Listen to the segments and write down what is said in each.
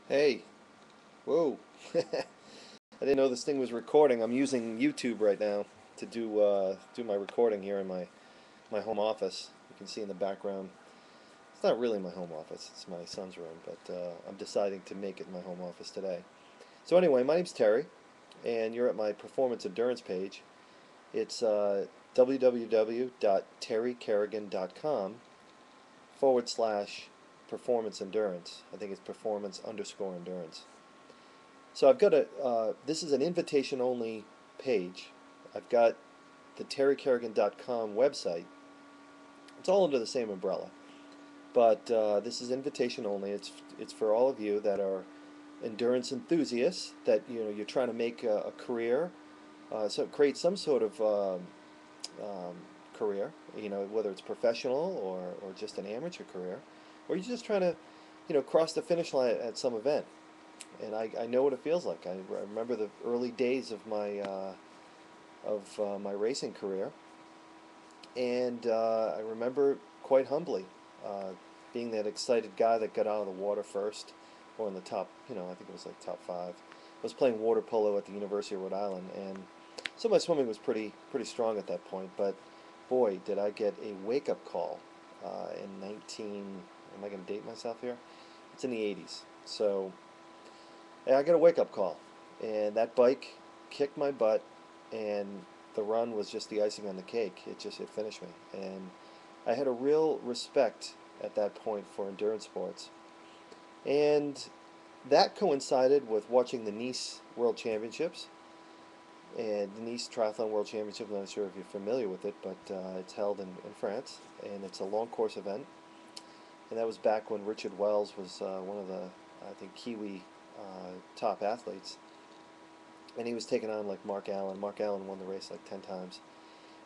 Hey, whoa. I didn't know this thing was recording. I'm using YouTube right now to do my recording here in my home office. You can see in the background. It's not really my home office. It's my son's room, but I'm deciding to make it my home office today. So anyway, my name's Terry, and you're at my performance endurance page. It's www.terrykerrigan.com/performance endurance. I think it's performance underscore endurance. So I've got this is an invitation only page. I've got the terrykerrigan.com website. It's all under the same umbrella. But this is invitation only. It's for all of you that are endurance enthusiasts, that you're trying to make a career, so create some sort of um, career, whether it's professional or just an amateur career, or you're just trying to cross the finish line at some event. And I know what it feels like. I remember the early days of my racing career, and I remember quite humbly being that excited guy that got out of the water first, or in the top. I think it was like top five. I was playing water polo at the University of Rhode Island, and so my swimming was pretty strong at that point. But boy, did I get a wake up call in 19. Am I going to date myself here? It's in the 80s. So I got a wake up call, and that bike kicked my butt, and the run was just the icing on the cake. It finished me, and I had a real respect at that point for endurance sports, and that coincided with watching the Nice World Championships and the Nice Triathlon World Championship. I'm not sure if you're familiar with it, but it's held in France, and it's a long course event. And that was back when Richard Wells was one of the, I think, Kiwi top athletes, and he was taking on like Mark Allen. Mark Allen won the race like 10 times.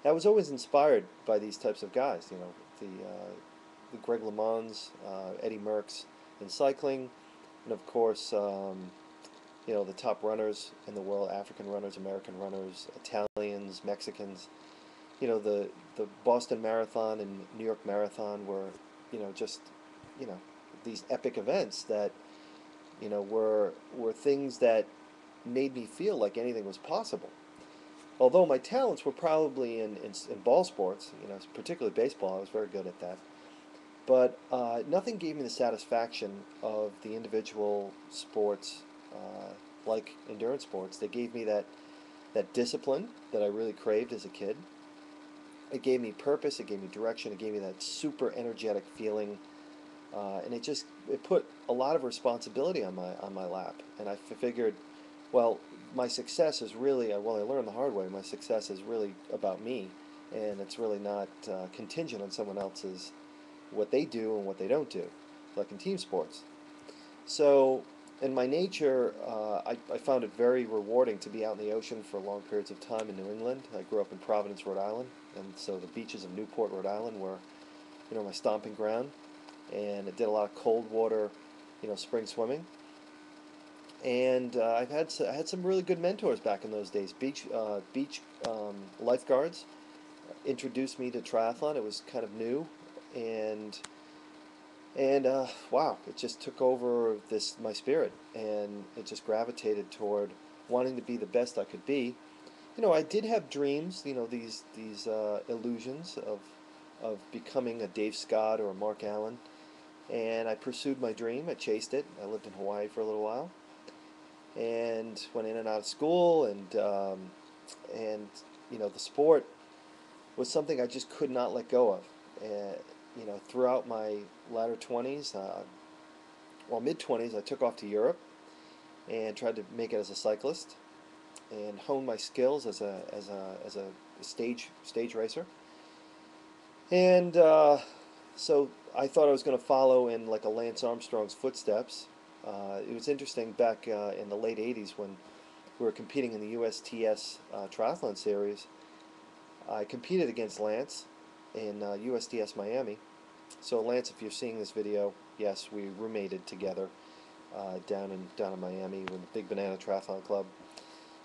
I was always inspired by these types of guys, the Greg LeMonds, Eddie Merckx in cycling, and of course, the top runners in the world: African runners, American runners, Italians, Mexicans. The Boston Marathon and New York Marathon were, just, you know, these epic events that, were things that made me feel like anything was possible. Although my talents were probably in ball sports, particularly baseball. I was very good at that. But nothing gave me the satisfaction of the individual sports, like endurance sports. They gave me that discipline that I really craved as a kid. It gave me purpose. It gave me direction. It gave me that super energetic feeling, and it put a lot of responsibility on my lap. And I figured, well, my success is really, well, I learned the hard way. My success is really about me, and it's really not contingent on someone else's, what they do and what they don't do, like in team sports. So, in my nature, I found it very rewarding to be out in the ocean for long periods of time in New England. I grew up in Providence, Rhode Island, and so the beaches of Newport, Rhode Island were, my stomping ground, and I did a lot of cold water, spring swimming. And I had some really good mentors back in those days. Beach lifeguards introduced me to triathlon. It was kind of new, and wow, it just took over my spirit, and it just gravitated toward wanting to be the best I could be. I did have dreams, these illusions of becoming a Dave Scott or a Mark Allen, and I pursued my dream. I chased it. I lived in Hawaii for a little while, and went in and out of school, and the sport was something I just could not let go of. Throughout my latter 20s, mid 20s, I took off to Europe and tried to make it as a cyclist and hone my skills as a stage racer. And so I thought I was going to follow in like a Lance Armstrong's footsteps. It was interesting back in the late 80s when we were competing in the USTS triathlon series. I competed against Lance in USDS Miami. So Lance, if you're seeing this video, yes, we roommated together down in Miami with the Big Banana Triathlon Club.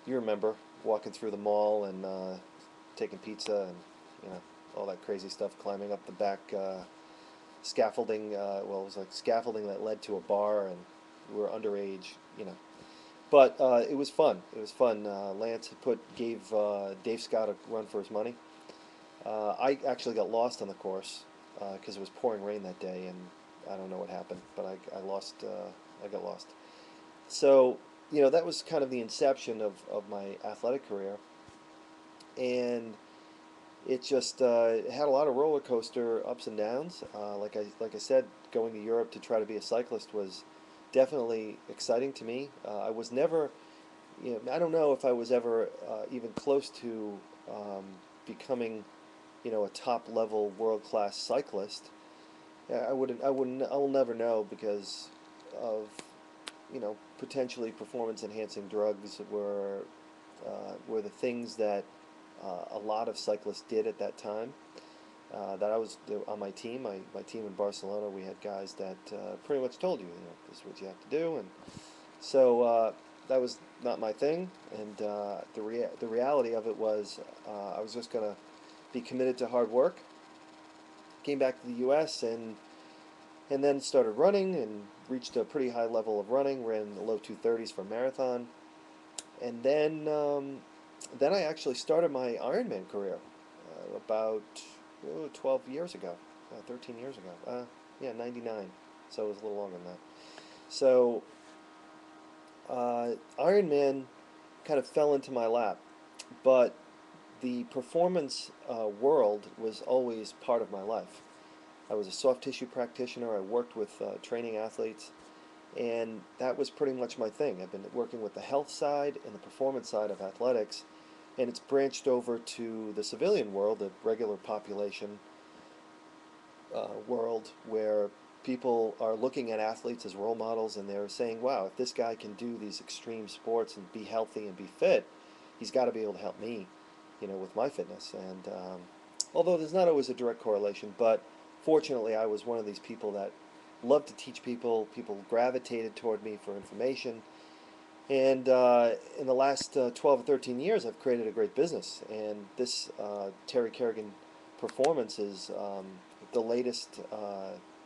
You remember walking through the mall and taking pizza and all that crazy stuff, climbing up the back scaffolding. It was like scaffolding that led to a bar, and were underage, you know. But it was fun. It was fun. Lance had gave Dave Scott a run for his money. I actually got lost on the course because it was pouring rain that day, and I don't know what happened, but I lost. I got lost. So, that was kind of the inception of my athletic career, and it just it had a lot of roller coaster ups and downs. Like I said, going to Europe to try to be a cyclist was definitely exciting to me. I was never, I don't know if I was ever even close to becoming, a top level world class cyclist. I will never know because of, potentially performance enhancing drugs were the things that a lot of cyclists did at that time. That I was on my team, my team in Barcelona, we had guys that pretty much told you, this is what you have to do, and so that was not my thing. And the reality of it was I was just gonna be committed to hard work. Came back to the U.S. and then started running and reached a pretty high level of running. Ran the low 230s for marathon, and then I actually started my Ironman career about 12 years ago, 13 years ago. Yeah, 99. So it was a little longer than that. So Ironman kind of fell into my lap, but the performance world was always part of my life. I was a soft tissue practitioner. I worked with training athletes, and that was pretty much my thing. I've been working with the health side and the performance side of athletics, and it's branched over to the civilian world, the regular population world, where people are looking at athletes as role models, and they're saying, wow, if this guy can do these extreme sports and be healthy and be fit, he's got to be able to help me, with my fitness. And although there's not always a direct correlation, but fortunately I was one of these people that loved to teach people. People gravitated toward me for information. And in the last 12 or 13 years, I've created a great business. And this Terry Kerrigan Performance is the latest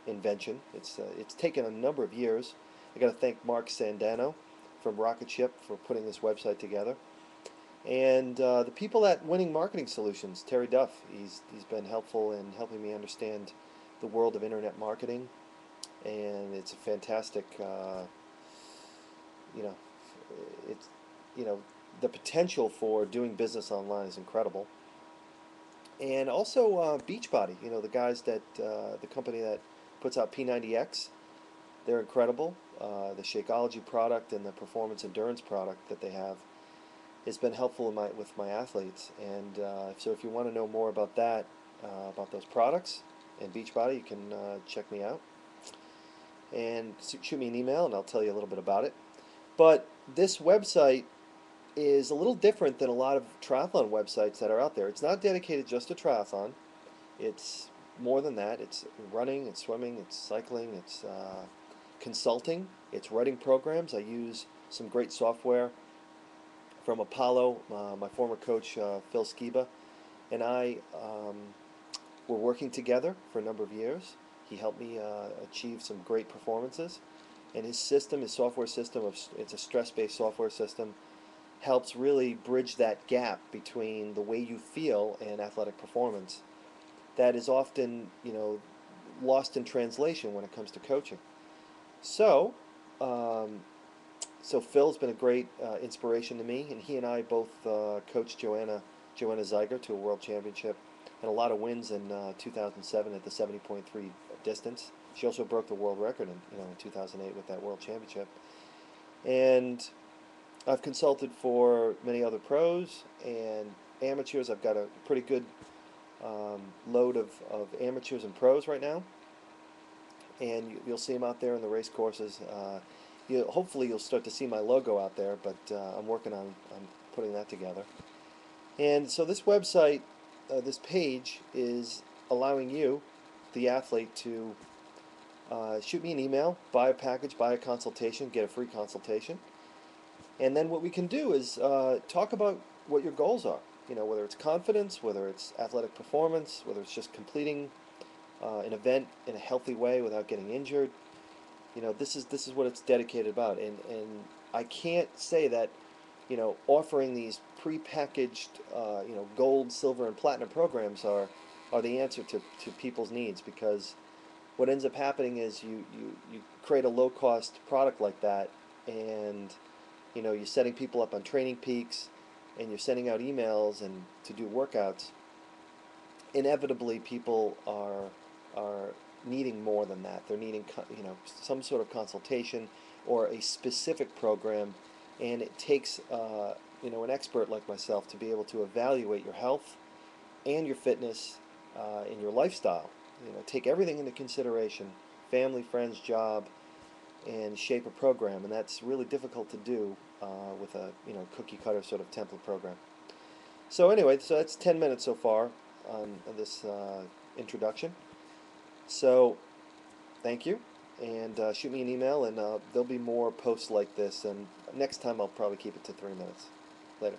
invention. It's taken a number of years. I got to thank Mark Sandano from Rocket Ship for putting this website together. And the people at Winning Marketing Solutions, Terry Duff, he's been helpful in helping me understand the world of internet marketing. And it's a fantastic, you know, it's, the potential for doing business online is incredible. And also Beachbody, the guys that, the company that puts out P90X, they're incredible. The Shakeology product and the performance endurance product that they have has been helpful with my athletes. And so if you want to know more about that, about those products and Beachbody, you can check me out and shoot me an email and I'll tell you a little bit about it. But this website is a little different than a lot of triathlon websites that are out there. It's not dedicated just to triathlon. It's more than that. It's running, it's swimming, it's cycling, it's consulting, it's writing programs. I use some great software from Apollo. My former coach, Phil Skiba, and I were working together for a number of years. He helped me achieve some great performances. And his system, his software system, it's a stress-based software system, helps really bridge that gap between the way you feel and athletic performance that is often, lost in translation when it comes to coaching. So, so Phil's been a great inspiration to me, and he and I both coached Joanna Zeiger to a world championship and a lot of wins in 2007 at the 70.3 distance. She also broke the world record in 2008 with that world championship. And I've consulted for many other pros and amateurs. I've got a pretty good load of amateurs and pros right now. And you'll see them out there in the race courses. Hopefully you'll start to see my logo out there, but I'm working on putting that together. And so this website, this page, is allowing you, the athlete, to shoot me an email, buy a package, buy a consultation, get a free consultation. And then what we can do is talk about what your goals are. Whether it's confidence, whether it's athletic performance, whether it's just completing an event in a healthy way without getting injured. This is what it's dedicated about, and I can't say that offering these prepackaged gold, silver, and platinum programs are the answer to people's needs, because what ends up happening is you create a low cost product like that, and you're setting people up on training peaks, and you're sending out emails and to do workouts. Inevitably people are needing more than that. They're needing some sort of consultation or a specific program, and it takes an expert like myself to be able to evaluate your health and your fitness and your lifestyle. Take everything into consideration: family, friends, job, and shape a program. And that's really difficult to do with a cookie cutter sort of template program. So anyway, so that's 10 minutes so far on this introduction. So thank you, and shoot me an email, and there'll be more posts like this. And next time I'll probably keep it to 3 minutes. Later.